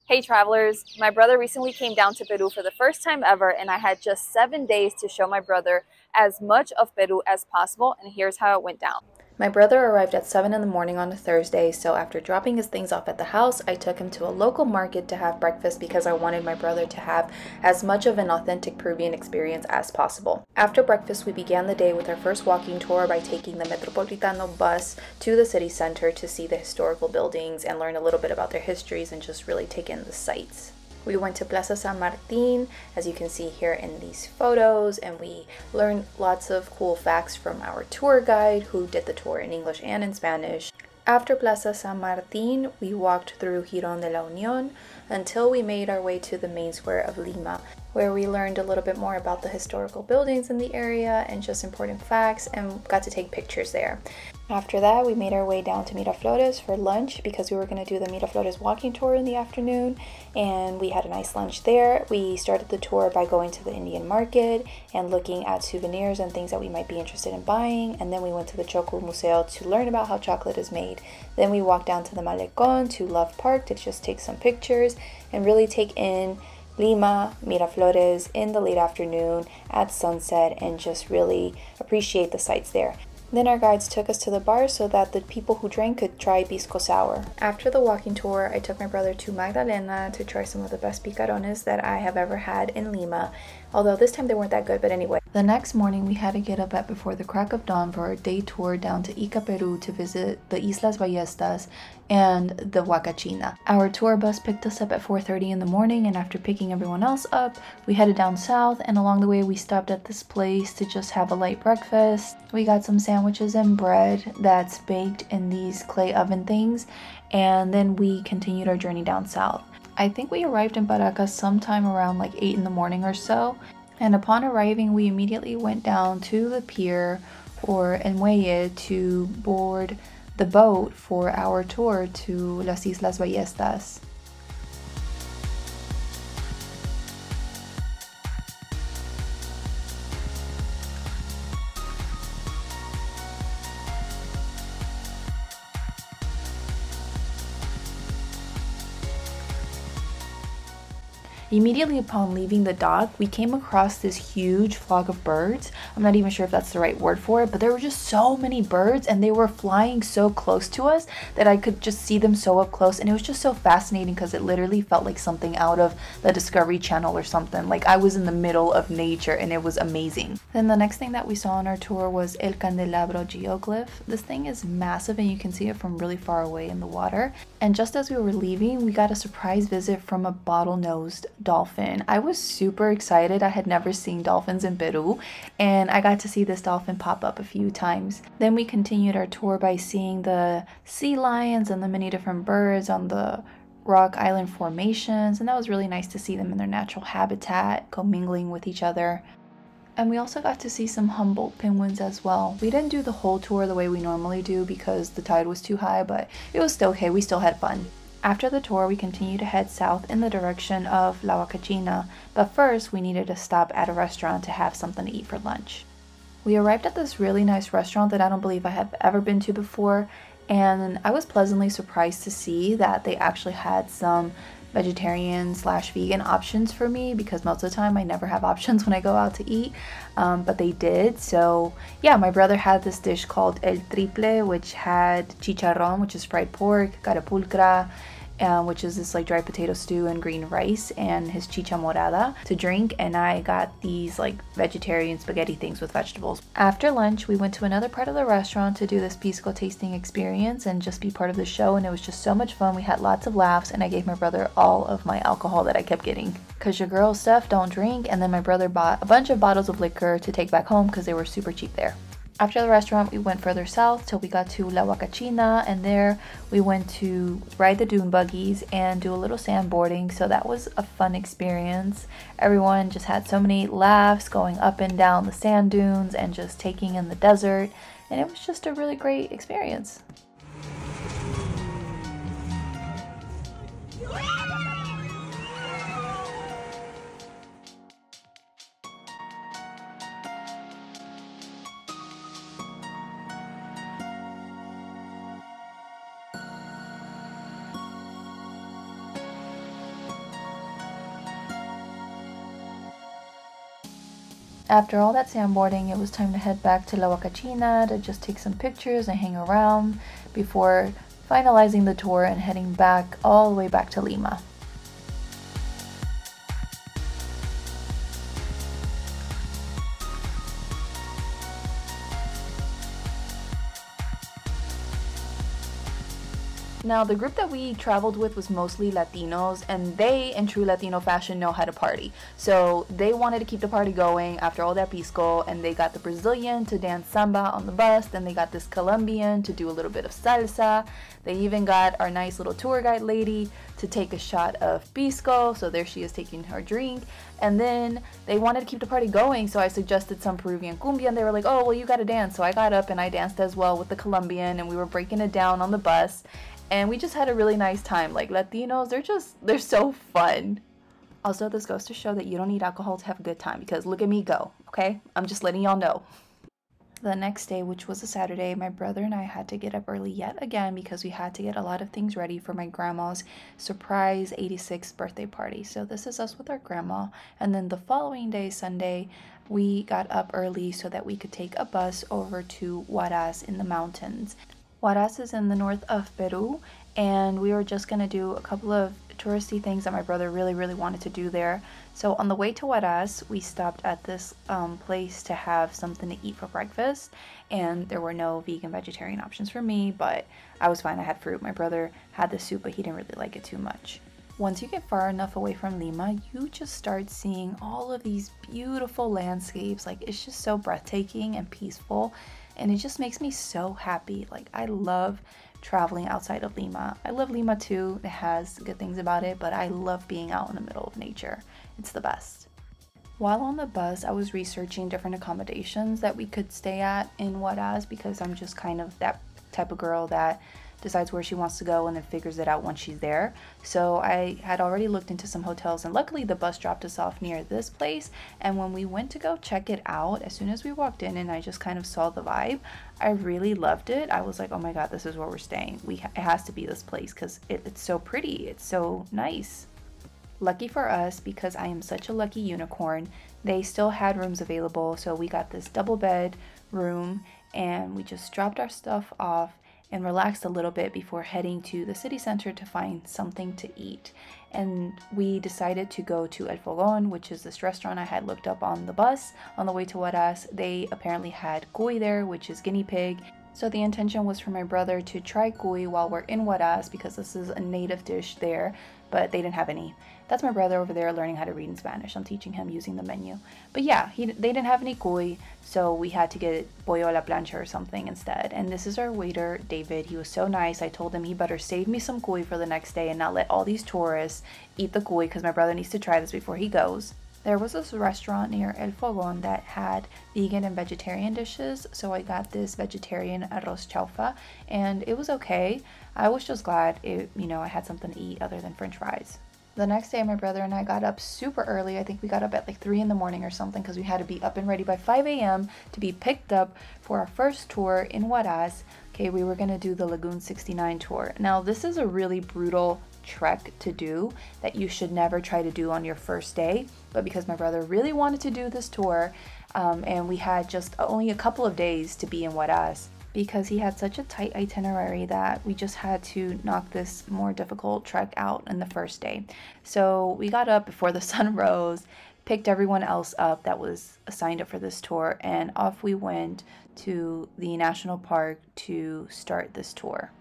Hey travelers, my brother recently came down to Peru for the first time ever, and I had just 7 days to show my brother as much of Peru as possible, and here's how it went down. My brother arrived at 7 in the morning on a Thursday, so after dropping his things off at the house, I took him to a local market to have breakfast because I wanted my brother to have as much of an authentic Peruvian experience as possible. After breakfast, we began the day with our first walking tour by taking the Metropolitano bus to the city center to see the historical buildings and learn a little bit about their histories and just really take in the sights. We went to Plaza San Martin, as you can see here in these photos, and we learned lots of cool facts from our tour guide who did the tour in English and in Spanish. After Plaza San Martin, we walked through Girón de la Unión until we made our way to the main square of Lima, where we learned a little bit more about the historical buildings in the area and just important facts, and got to take pictures there. After that, we made our way down to Miraflores for lunch because we were going to do the Miraflores walking tour in the afternoon, and we had a nice lunch there. We started the tour by going to the Indian market and looking at souvenirs and things that we might be interested in buying, and then we went to the Choco Museo to learn about how chocolate is made. Then we walked down to the Malecón to Love Park to just take some pictures and really take in Lima, Miraflores in the late afternoon at sunset and just really appreciate the sights there. Then our guides took us to the bar so that the people who drank could try pisco sour. After the walking tour, I took my brother to Magdalena to try some of the best picarones that I have ever had in Lima, although this time they weren't that good, but anyway. The next morning, we had to get up at before the crack of dawn for our day tour down to Ica, Peru to visit the Islas Ballestas and the Huacachina. Our tour bus picked us up at 4:30 in the morning, and after picking everyone else up, we headed down south, and along the way we stopped at this place to just have a light breakfast. We got some sandwiches and bread that's baked in these clay oven things, and then we continued our journey down south. I think we arrived in Paracas sometime around like 8 in the morning or so, and upon arriving we immediately went down to the pier or El Muelle to board the boat for our tour to Las Islas Ballestas. Immediately upon leaving the dock, we came across this huge flock of birds. I'm not even sure if that's the right word for it, but there were just so many birds and they were flying so close to us that I could just see them so up close, and it was just so fascinating because it literally felt like something out of the Discovery Channel or something. Like I was in the middle of nature and it was amazing. Then the next thing that we saw on our tour was El Candelabro geoglyph. This thing is massive and you can see it from really far away in the water. And just as we were leaving, we got a surprise visit from a bottlenose dolphin. I was super excited. I had never seen dolphins in Peru, and I got to see this dolphin pop up a few times. Then we continued our tour by seeing the sea lions and the many different birds on the rock island formations, and that was really nice to see them in their natural habitat, commingling with each other. And we also got to see some Humboldt penguins as well. We didn't do the whole tour the way we normally do because the tide was too high, but it was still okay. We still had fun. After the tour, we continued to head south in the direction of La Huacachina, but first we needed to stop at a restaurant to have something to eat for lunch. We arrived at this really nice restaurant that I don't believe I have ever been to before, and I was pleasantly surprised to see that they actually had some vegetarian/vegan options for me, because most of the time I never have options when I go out to eat, but they did. So yeah, my brother had this dish called El Triple, which had chicharrón, which is fried pork, carapulcra, which is this like dry potato stew and green rice, and his chicha morada to drink, and I got these like vegetarian spaghetti things with vegetables. After lunch, we went to another part of the restaurant to do this pisco tasting experience and just be part of the show, and it was just so much fun. We had lots of laughs, and I gave my brother all of my alcohol that I kept getting because your girl Stef don't drink, and then my brother bought a bunch of bottles of liquor to take back home because they were super cheap there. After the restaurant, we went further south till we got to La Huacachina, and there we went to ride the dune buggies and do a little sandboarding, so that was a fun experience. Everyone just had so many laughs going up and down the sand dunes and just taking in the desert, and it was just a really great experience. After all that sandboarding, it was time to head back to La Huacachina to just take some pictures and hang around before finalizing the tour and heading back all the way back to Lima. Now, the group that we traveled with was mostly Latinos, and they, in true Latino fashion, know how to party. So they wanted to keep the party going after all that pisco, and they got the Brazilian to dance samba on the bus, then they got this Colombian to do a little bit of salsa. They even got our nice little tour guide lady to take a shot of pisco, so there she is taking her drink. And then they wanted to keep the party going, so I suggested some Peruvian cumbia, and they were like, oh, well, you gotta dance. So I got up and I danced as well with the Colombian, and we were breaking it down on the bus. And we just had a really nice time. Like, Latinos, they're so fun. Also, this goes to show that you don't need alcohol to have a good time, because look at me go, okay? I'm just letting y'all know. The next day, which was a Saturday, my brother and I had to get up early yet again because we had to get a lot of things ready for my grandma's surprise 86th birthday party. So this is us with our grandma. And then the following day, Sunday, we got up early so that we could take a bus over to Huaraz in the mountains. Huaraz is in the north of Peru, and we were just going to do a couple of touristy things that my brother really wanted to do there. So on the way to Huaraz, we stopped at this place to have something to eat for breakfast, and there were no vegan vegetarian options for me, but I was fine. I had fruit. My brother had the soup, but he didn't really like it too much. Once you get far enough away from Lima, you just start seeing all of these beautiful landscapes. Like, it's just so breathtaking and peaceful, and it just makes me so happy. Like, I love traveling outside of Lima. I love Lima too. It has good things about it, but I love being out in the middle of nature. It's the best. While on the bus, I was researching different accommodations that we could stay at in Huaraz, because I'm just kind of that type of girl that decides where she wants to go and then figures it out once she's there. So I had already looked into some hotels, and luckily the bus dropped us off near this place. And when we went to go check it out, as soon as we walked in and I just kind of saw the vibe, I really loved it. I was like, oh my god, this is where we're staying. It has to be this place because it's so pretty. It's so nice. Lucky for us, because I am such a lucky unicorn, they still had rooms available. So we got this double bed room, and we just dropped our stuff off and relaxed a little bit before heading to the city center to find something to eat. And we decided to go to El Fogón, which is this restaurant I had looked up on the bus on the way to Huaraz. They apparently had cuy there, which is guinea pig. So the intention was for my brother to try cuy while we're in Huaraz, because this is a native dish there, but they didn't have any. That's my brother over there learning how to read in Spanish. I'm teaching him using the menu. But yeah, they didn't have any cuy, so we had to get pollo a la plancha or something instead. And this is our waiter, David. He was so nice. I told him he better save me some cuy for the next day and not let all these tourists eat the cuy, because my brother needs to try this before he goes. There was this restaurant near El Fogón that had vegan and vegetarian dishes, so I got this vegetarian arroz chaufa, and it was okay. I was just glad I had something to eat other than french fries. The next day, my brother and I got up super early. I think we got up at like 3 in the morning or something, because we had to be up and ready by 5 a.m. to be picked up for our first tour in Huaraz. Okay, we were going to do the Lagoon 69 tour. Now, this is a really brutal trek to do that you should never try to do on your first day, but because my brother really wanted to do this tour, and we had just only a couple of days to be in Huaraz, because he had such a tight itinerary that we just had to knock this more difficult trek out in the first day. So we got up before the sun rose, picked everyone else up that was signed up for this tour, and off we went to the national park to start this tour.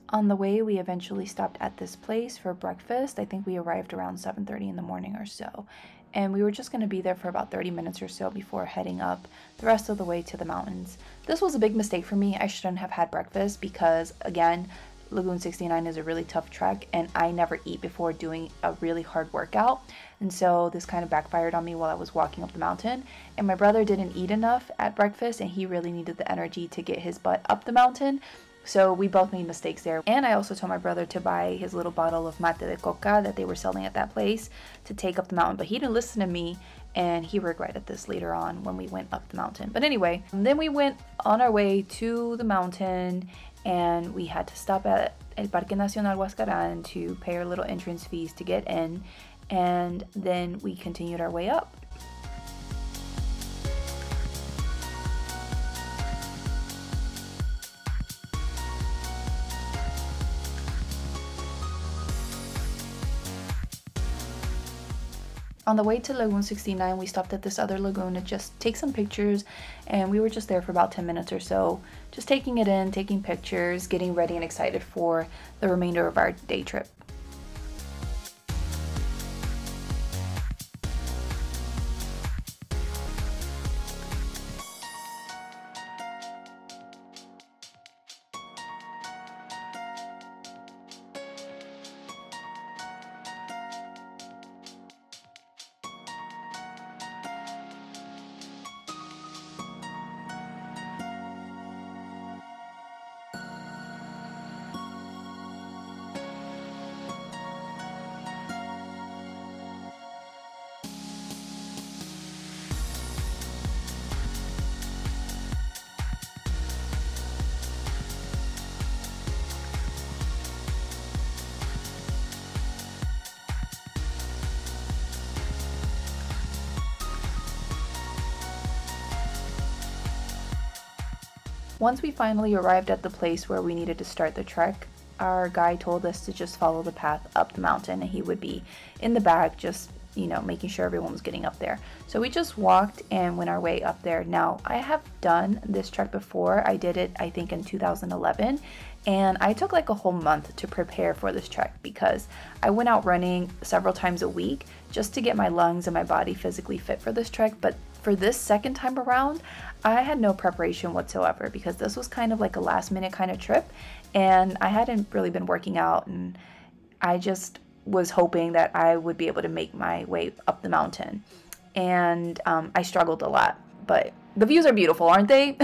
On the way, we eventually stopped at this place for breakfast. I think we arrived around 7:30 in the morning or so. And we were just going to be there for about 30 minutes or so before heading up the rest of the way to the mountains. This was a big mistake for me. I shouldn't have had breakfast because, again, Lagoon 69 is a really tough trek, and I never eat before doing a really hard workout. And so this kind of backfired on me while I was walking up the mountain. And my brother didn't eat enough at breakfast, and he really needed the energy to get his butt up the mountain. So we both made mistakes there. And I also told my brother to buy his little bottle of mate de coca that they were selling at that place to take up the mountain. But he didn't listen to me, and he regretted this later on when we went up the mountain. But anyway, then we went on our way to the mountain, and we had to stop at El Parque Nacional Huascarán to pay our little entrance fees to get in. And then we continued our way up. On the way to Lagoon 69, we stopped at this other lagoon to just take some pictures, and we were just there for about 10 minutes or so, just taking it in, taking pictures, getting ready and excited for the remainder of our day trip. Once we finally arrived at the place where we needed to start the trek, our guide told us to just follow the path up the mountain, and he would be in the back just, you know, making sure everyone was getting up there. So we just walked and went our way up there. Now, I have done this trek before. I did it, I think, in 2011, and I took like a whole month to prepare for this trek because I went out running several times a week just to get my lungs and my body physically fit for this trek. But for this second time around, I had no preparation whatsoever because this was kind of like a last minute kind of trip, and I hadn't really been working out, and I just was hoping that I would be able to make my way up the mountain. And I struggled a lot, but the views are beautiful, aren't they?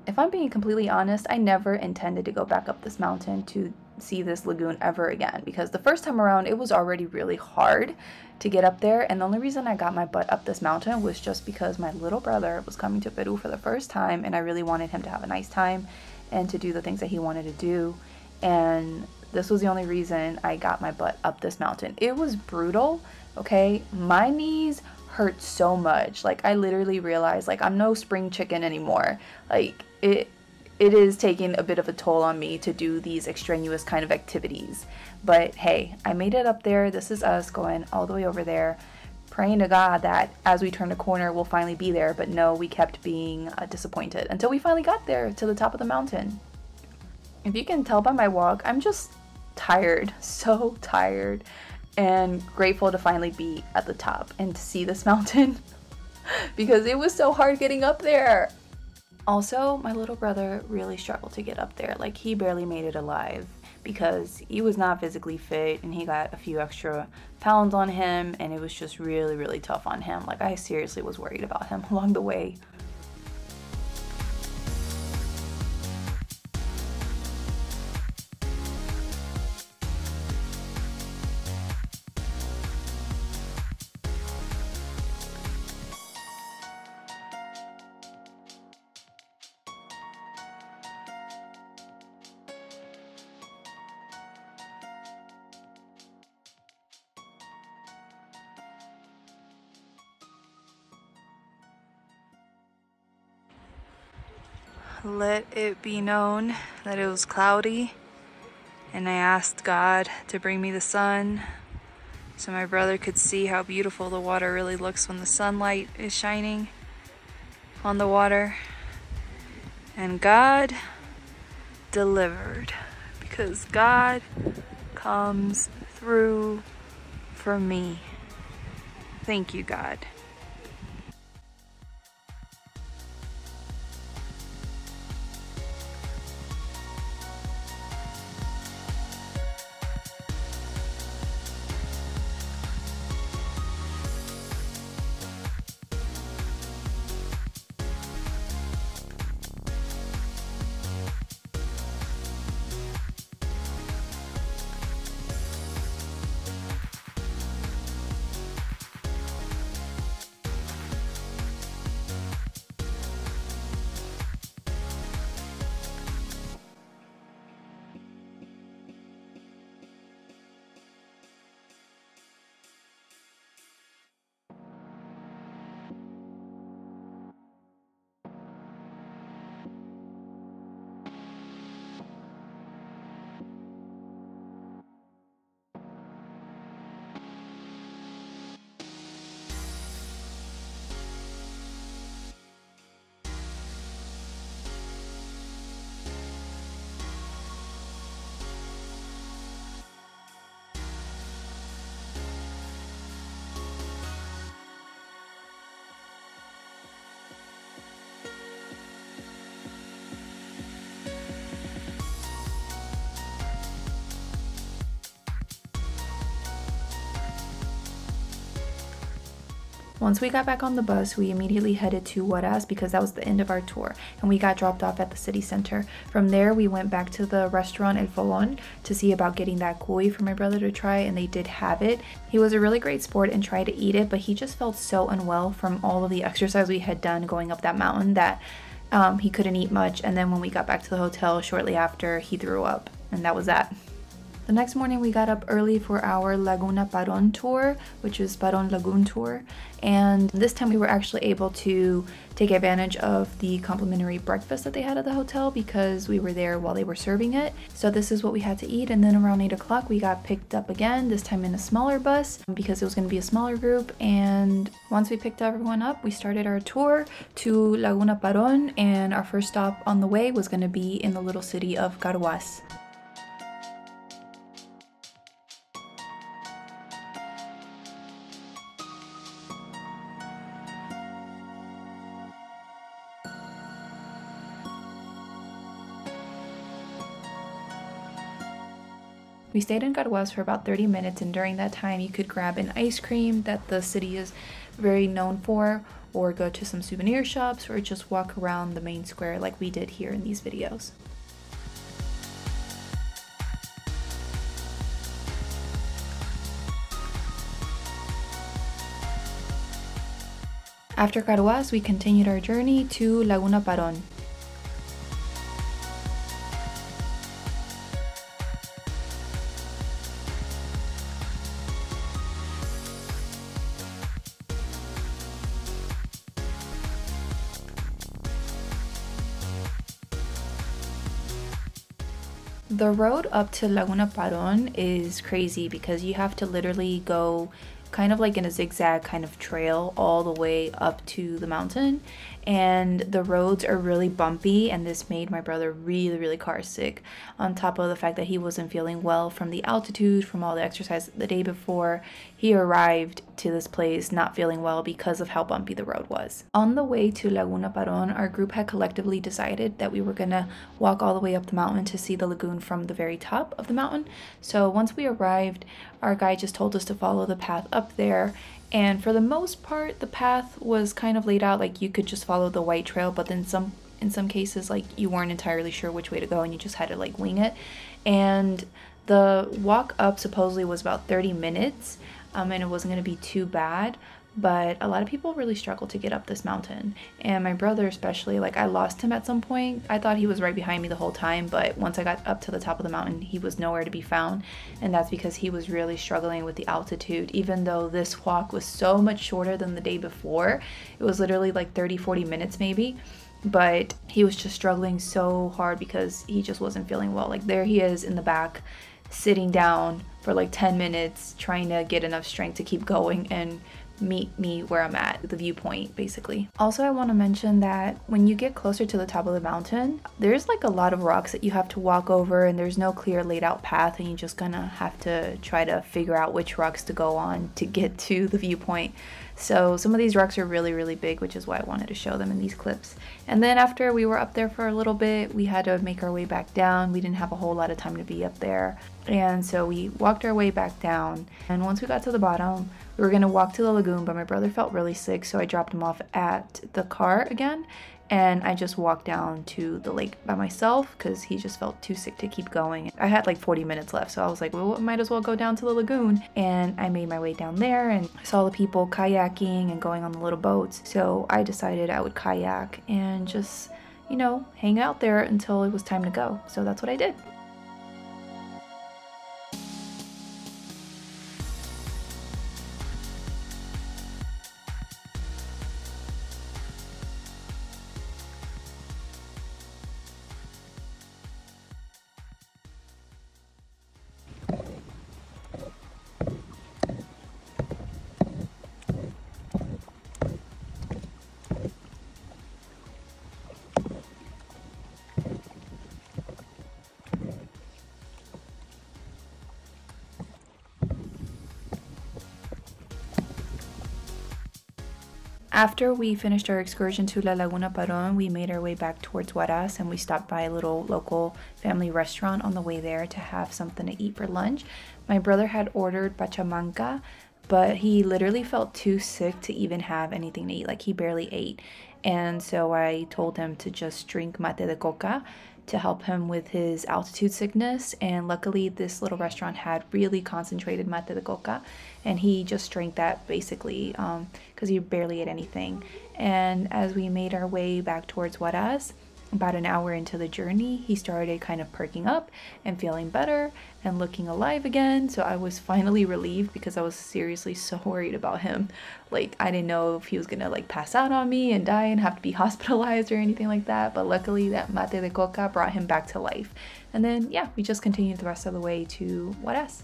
If I'm being completely honest, I never intended to go back up this mountain to see this lagoon ever again, because the first time around it was already really hard to get up there, and the only reason I got my butt up this mountain was just because my little brother was coming to Peru for the first time, and I really wanted him to have a nice time and to do the things that he wanted to do, and this was the only reason I got my butt up this mountain. It was brutal, okay? My knees hurt so much. Like, I literally realized, like, I'm no spring chicken anymore. Like, it is taking a bit of a toll on me to do these extraneous kind of activities. But hey, I made it up there. This is us going all the way over there, praying to God that as we turn the corner, we'll finally be there. But no, we kept being disappointed until we finally got there to the top of the mountain. If you can tell by my walk, I'm just tired, so tired, and grateful to finally be at the top and to see this mountain because it was so hard getting up there. Also, my little brother really struggled to get up there. Like, he barely made it alive because he was not physically fit, and he got a few extra pounds on him, and it was just really, really tough on him. Like, I seriously was worried about him along the way. Let it be known that it was cloudy, and I asked God to bring me the sun so my brother could see how beautiful the water really looks when the sunlight is shining on the water. And God delivered, because God comes through for me. Thank you, God. Once we got back on the bus, we immediately headed to Huaraz because that was the end of our tour, and we got dropped off at the city center. From there, we went back to the restaurant El Fogón to see about getting that cuy for my brother to try, and they did have it. He was a really great sport and tried to eat it, but he just felt so unwell from all of the exercise we had done going up that mountain that he couldn't eat much, and then when we got back to the hotel shortly after, he threw up, and that was that. The next morning we got up early for our Lagoon Paron tour, which is Paron Lagoon tour, and this time we were actually able to take advantage of the complimentary breakfast that they had at the hotel because we were there while they were serving it. So this is what we had to eat, and then around 8 o'clock we got picked up again, this time in a smaller bus because it was going to be a smaller group. And once we picked everyone up, we started our tour to Lagoon Paron, and our first stop on the way was going to be in the little city of Carhuaz. We stayed in Carhuaz for about 30 minutes, and during that time you could grab an ice cream that the city is very known for, or go to some souvenir shops, or just walk around the main square like we did here in these videos. After Carhuaz, we continued our journey to Lagoon Paron. The road up to Lagoon Paron is crazy because you have to literally go kind of like in a zigzag kind of trail all the way up to the mountain, and the roads are really bumpy, and this made my brother really car sick, on top of the fact that he wasn't feeling well from the altitude, from all the exercise the day before. He arrived to this place not feeling well because of how bumpy the road was. On the way to Lagoon Paron, our group had collectively decided that we were gonna walk all the way up the mountain to see the lagoon from the very top of the mountain. So once we arrived, our guide just told us to follow the path up there, and for the most part the path was kind of laid out like you could just follow the white trail, but then in some cases like you weren't entirely sure which way to go and you just had to like wing it. And the walk up supposedly was about 30 minutes, and it wasn't going to be too bad, but a lot of people really struggle to get up this mountain, and my brother especially, like I lost him at some point. I thought he was right behind me the whole time, but once I got up to the top of the mountain he was nowhere to be found, and that's because he was really struggling with the altitude. Even though this walk was so much shorter than the day before, it was literally like 30-40 minutes maybe, but he was just struggling so hard because he just wasn't feeling well. Like there he is in the back sitting down for like 10 minutes trying to get enough strength to keep going and meet me where I'm at, the viewpoint basically. Also, I want to mention that when you get closer to the top of the mountain, there's like a lot of rocks that you have to walk over, and there's no clear laid out path, and you're just gonna have to try to figure out which rocks to go on to get to the viewpoint. So some of these rocks are really big, which is why I wanted to show them in these clips. And then after we were up there for a little bit, we had to make our way back down. We didn't have a whole lot of time to be up there, and so we walked our way back down. And once we got to the bottom, we were gonna walk to the lagoon, but my brother felt really sick, so I dropped him off at the car again, and I just walked down to the lake by myself because he just felt too sick to keep going. I had like 40 minutes left, so I was like, well, might as well go down to the lagoon. And I made my way down there, and I saw the people kayaking and going on the little boats, so I decided I would kayak and just, you know, hang out there until it was time to go. So that's what I did. After we finished our excursion to La Laguna Paron, we made our way back towards Huaraz, and we stopped by a little local family restaurant on the way there to have something to eat for lunch. My brother had ordered pachamanca, but he literally felt too sick to even have anything to eat. Like, he barely ate. And so I told him to just drink mate de coca to help him with his altitude sickness. And luckily, this little restaurant had really concentrated mate de coca, and he just drank that basically because he barely ate anything. And as we made our way back towards Huaraz, about an hour into the journey, he started kind of perking up and feeling better and looking alive again. So I was finally relieved because I was seriously so worried about him. Like, I didn't know if he was gonna like pass out on me and die and have to be hospitalized or anything like that. But luckily, that mate de coca brought him back to life. And then, yeah, we just continued the rest of the way to Juarez.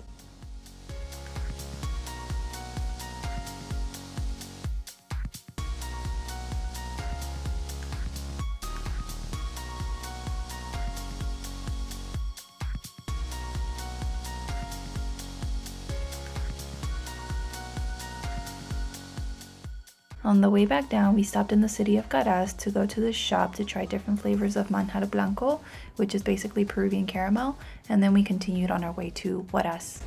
On the way back down, we stopped in the city of Caraz to go to the shop to try different flavors of manjar blanco, which is basically Peruvian caramel, and then we continued on our way to Huaraz.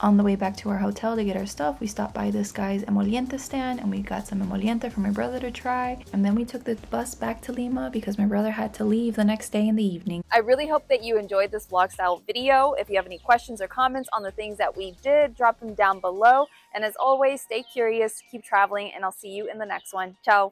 On the way back to our hotel to get our stuff, we stopped by this guy's emoliente stand and we got some emoliente for my brother to try. And then we took the bus back to Lima because my brother had to leave the next day in the evening. I really hope that you enjoyed this vlog style video. If you have any questions or comments on the things that we did, drop them down below. And as always, stay curious, keep traveling, and I'll see you in the next one. Ciao!